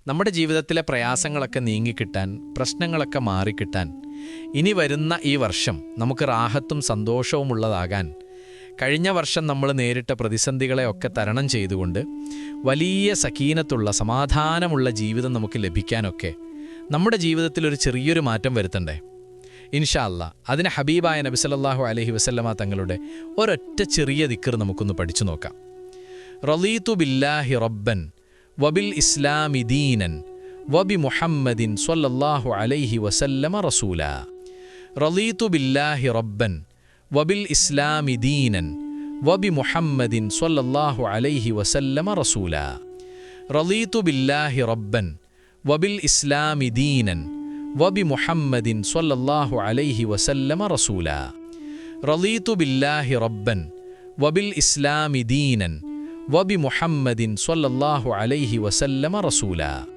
നമ്മുടെ ജീവിതത്തിലെ പ്രയാസങ്ങളൊക്കെ നീങ്ങിക്കിട്ടാൻ, പ്രശ്നങ്ങളൊക്കെ മാറിക്കിട്ടാൻ, ഇനി വരുന്ന ഈ വർഷം നമുക്ക് റാഹത്തും സന്തോഷവുമുള്ളതാകാൻ, കഴിഞ്ഞ വർഷം നമ്മൾ നേരിട്ട പ്രതിസന്ധികളെയൊക്കെ തരണം ചെയ്തുകൊണ്ട് വലിയ സക്കീനത്തുള്ള സമാധാനമുള്ള ജീവിതം നമുക്ക് ലഭിക്കാനൊക്കെ നമ്മുടെ ജീവിതത്തിൽ ഒരു ചെറിയൊരു മാറ്റം വരുത്തണ്ടേ? ഇൻഷാ അല്ലാ അതിന് ഹബീബായ നബി സല്ലല്ലാഹു അലൈഹി വസല്ലമ തങ്ങളുടെ ഒരൊറ്റ ചെറിയ ദിക്ർ നമുക്കൊന്ന് പഠിച്ചു നോക്കാം. റളീതു ബില്ലാഹി റബ്ബൻ വബിൽ ഇസ്ലാമി ദീനൻ വബി മുഹമ്മദിൻ സ്വല്ലല്ലാഹു അലൈഹി വസല്ലമ റസൂലാ. റളീതു ബില്ലാഹി റബ്ബൻ വബിൽ ഇസ്ലാമി ദീനൻ വബി മുഹമ്മദിൻ സ്വല്ലല്ലാഹു അലൈഹി വസല്ലമ റസൂലാ. റളീതു ബില്ലാഹി റബ്ബൻ വബിൽ ഇസ്ലാമി ദീനൻ വബി മുഹമ്മദിൻ സ്വല്ലല്ലാഹു അലൈഹി വസല്ലമ റസൂലാ. റളീതു ബില്ലാഹി റബ്ബൻ വബിൽ ഇസ്ലാമി ദീനൻ വബി മുഹമ്മദിൻ സ്വല്ലല്ലാഹു അലൈഹി വസല്ലമ റസൂലാ.